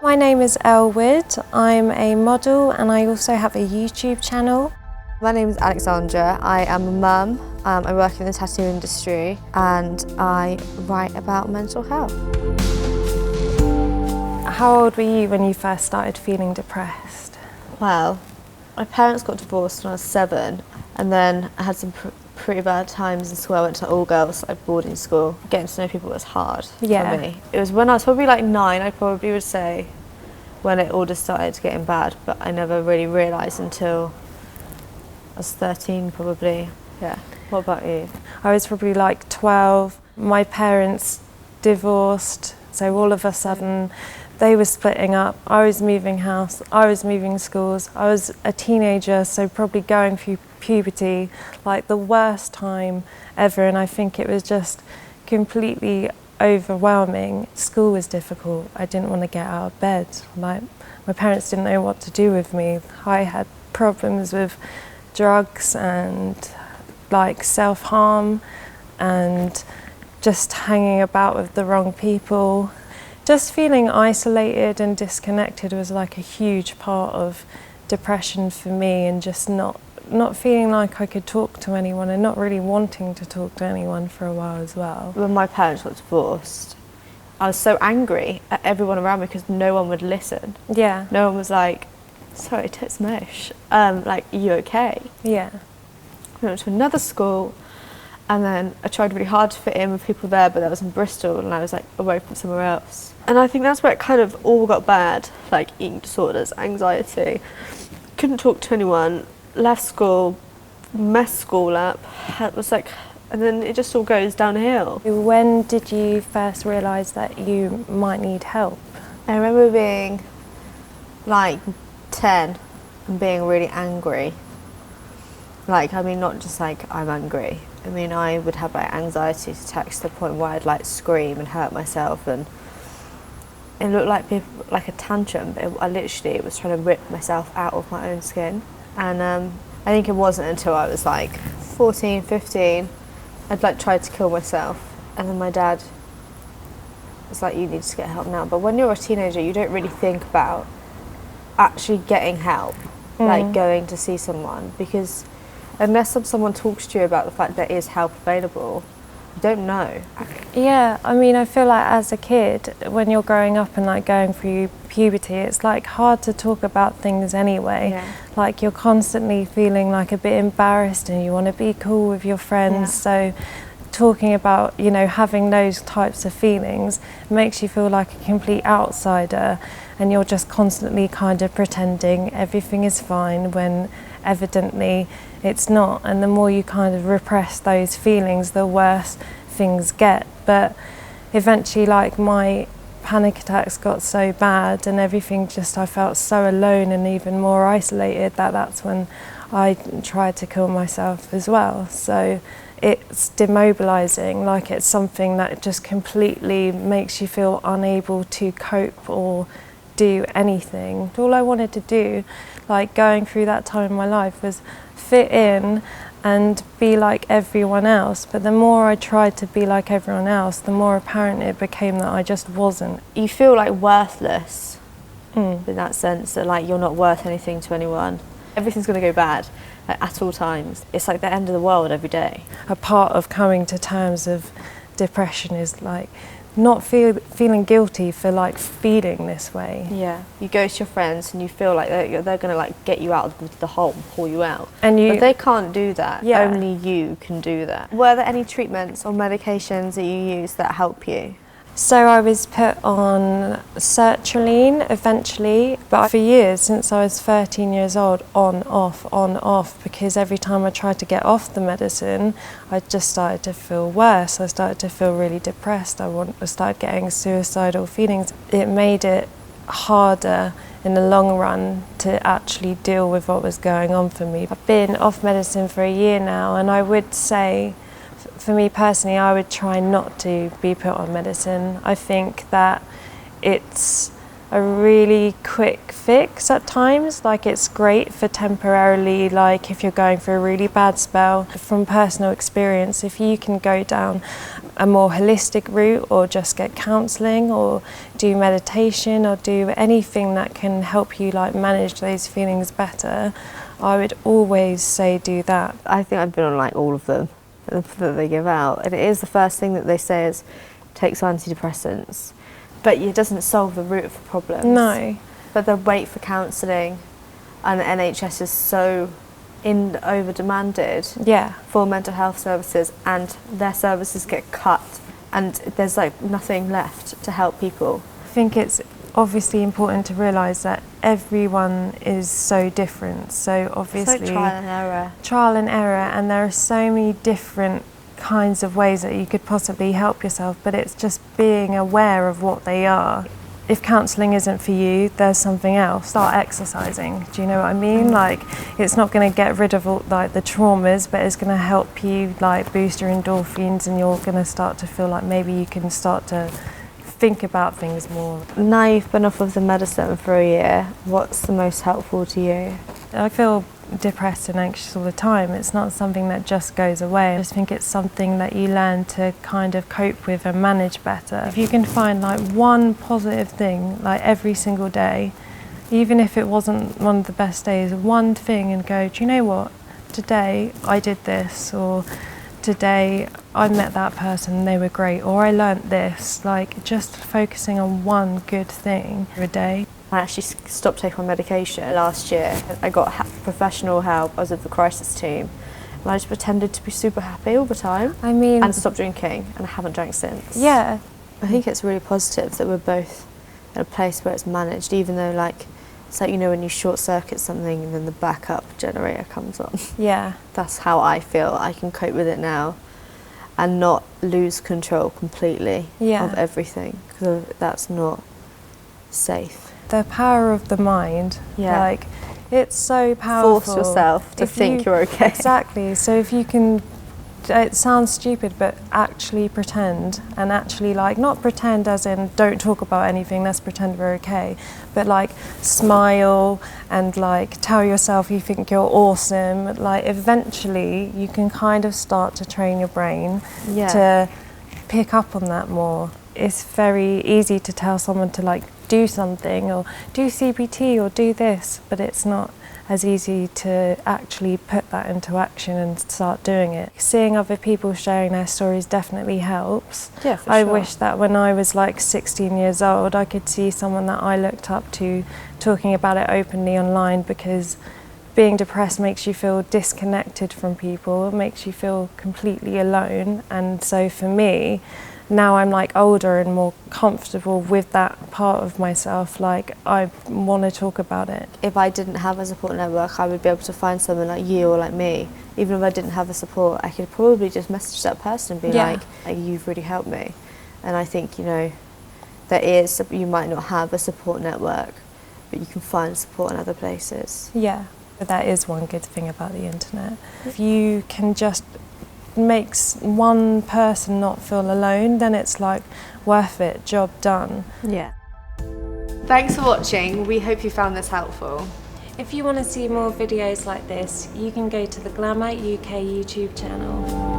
My name is Elwood. I'm a model and I also have a YouTube channel. My name is Alexandra. I am a mum. I work in the tattoo industry and I write about mental health. How old were you when you first started feeling depressed? Well, my parents got divorced when I was 7 and then I had some pretty bad times in school. I went to all-girls boarding school. Getting to know people was hard for me. It was when I was probably like 9, I probably would say, when it all just started getting bad, but I never really realised until I was 13 probably. Yeah. What about you? I was probably like 12. My parents divorced, so all of a sudden they were splitting up. I was moving house, I was moving schools. I was a teenager, so probably going through puberty, like the worst time ever, and I think it was just completely overwhelming. School was difficult. I didn't want to get out of bed. Like, my parents didn't know what to do with me. I had problems with drugs and like self-harm and just hanging about with the wrong people. Just feeling isolated and disconnected was like a huge part of depression for me, and just not feeling like I could talk to anyone and not really wanting to talk to anyone for a while as well. When my parents got divorced, I was so angry at everyone around me because no one would listen. Yeah. No one was like, sorry, tits mush. Like, are you okay? Yeah. I went to another school and then I tried really hard to fit in with people there, but that was in Bristol and I was like away from somewhere else. And I think that's where it kind of all got bad, like eating disorders, anxiety. Couldn't talk to anyone, left school, messed school up. It was like, and then it just all goes downhill. When did you first realise that you might need help? I remember being like 10 and being really angry. Like, I mean, not just like I'm angry. I mean, I would have like anxiety attacks to the point where I'd like scream and hurt myself, and it looked like like a tantrum, but I literally was trying to rip myself out of my own skin. And I think it wasn't until I was like 14, 15, I'd like tried to kill myself, and then my dad was like, you need to get help now. But when you're a teenager, you don't really think about actually getting help, like going to see someone, because unless someone talks to you about the fact there is help available, you don't know. Yeah, I mean, I feel like as a kid, when you're growing up and like going through puberty, it's like hard to talk about things anyway. Yeah. Like, you're constantly feeling like a bit embarrassed and you want to be cool with your friends. So talking about, you know, having those types of feelings makes you feel like a complete outsider, and you're just constantly kind of pretending everything is fine when evidently it's not. And the more you kind of repress those feelings, the worse things get. But eventually, like, my panic attacks got so bad and everything, just I felt so alone and even more isolated, that's when I tried to kill myself as well. So it's demobilizing, like it's something that just completely makes you feel unable to cope or do anything. All I wanted to do, like going through that time in my life, was fit in and be like everyone else. But the more I tried to be like everyone else, the more apparent it became that I just wasn't. You feel like worthless in that sense, that like you're not worth anything to anyone. Everything's going to go bad, like, at all times. It's like the end of the world every day. A part of coming to terms of depression is like not feeling guilty for like feeling this way. Yeah, you go to your friends and you feel like they're going to like get you out of the hole and pull you out. And but they can't do that. Yeah. Only you can do that. Were there any treatments or medications that you use that help you? So I was put on sertraline eventually, but for years, since I was 13 years old, on, off, because every time I tried to get off the medicine, I just started to feel worse. I started to feel really depressed. I started getting suicidal feelings. It made it harder in the long run to actually deal with what was going on for me. I've been off medicine for a year now, and I would say, for me personally, I would try not to be put on medicine. I think that it's a really quick fix at times. Like, it's great for temporarily, like if you're going through a really bad spell. From personal experience, if you can go down a more holistic route, or just get counselling, or do meditation, or do anything that can help you like manage those feelings better, I would always say do that. I think I've been on like all of them that they give out, and it is the first thing that they say is take some antidepressants, but it doesn't solve the root of the problems. No. But the wait for counselling, and the NHS is so over demanded for mental health services, and their services get cut, and there's like nothing left to help people. I think it's obviously important to realise that everyone is so different. So obviously it's like trial and error. Trial and error, and there are so many different kinds of ways that you could possibly help yourself, but it's just being aware of what they are. If counselling isn't for you, there's something else. Start exercising. Do you know what I mean? Like, it's not going to get rid of all, like, the traumas, but it's going to help you like boost your endorphins, and you're going to start to feel like maybe you can start to think about things more. Now you've been off of the medicine for a year, what's the most helpful to you? I feel depressed and anxious all the time. It's not something that just goes away. I just think it's something that you learn to kind of cope with and manage better. If you can find like one positive thing like every single day, even if it wasn't one of the best days, one thing, and go, do you know what, today I did this, or today I met that person and they were great, or I learnt this. Like, just focusing on one good thing a day. I actually stopped taking my medication last year. I got professional help. I was with the crisis team, and I just pretended to be super happy all the time. I mean, and stopped drinking, and I haven't drank since. Yeah. I think it's really positive that we're both in a place where it's managed, even though like, it's like, you know, when you short circuit something and then the backup generator comes on. Yeah. That's how I feel. I can cope with it now and not lose control completely of everything, because that's not safe. The power of the mind, like, it's so powerful. Force yourself to think you're okay. Exactly. So if you can, it sounds stupid, but actually pretend, and actually like, not pretend as in don't talk about anything, let's pretend we're okay, but like smile and like tell yourself you think you're awesome. Like, eventually you can kind of start to train your brain to pick up on that more. It's very easy to tell someone to like do something, or do CBT, or do this, but it's not as easy to actually put that into action and start doing it. Seeing other people sharing their stories definitely helps. Yeah, for I sure. wish that when I was like 16 years old, I could see someone that I looked up to talking about it openly online, because being depressed makes you feel disconnected from people, it makes you feel completely alone. And so for me, now I'm like older and more comfortable with that part of myself, like I want to talk about it. If I didn't have a support network, I would be able to find someone like you or like me. Even if I didn't have the support, I could probably just message that person and be like, you've really helped me. And I think, you know, you might not have a support network, but you can find support in other places. Yeah, but that is one good thing about the internet. If you can just makes one person not feel alone, then it's like worth it, job done. Yeah. Thanks for watching. We hope you found this helpful. If you want to see more videos like this, you can go to the Glamour UK YouTube channel.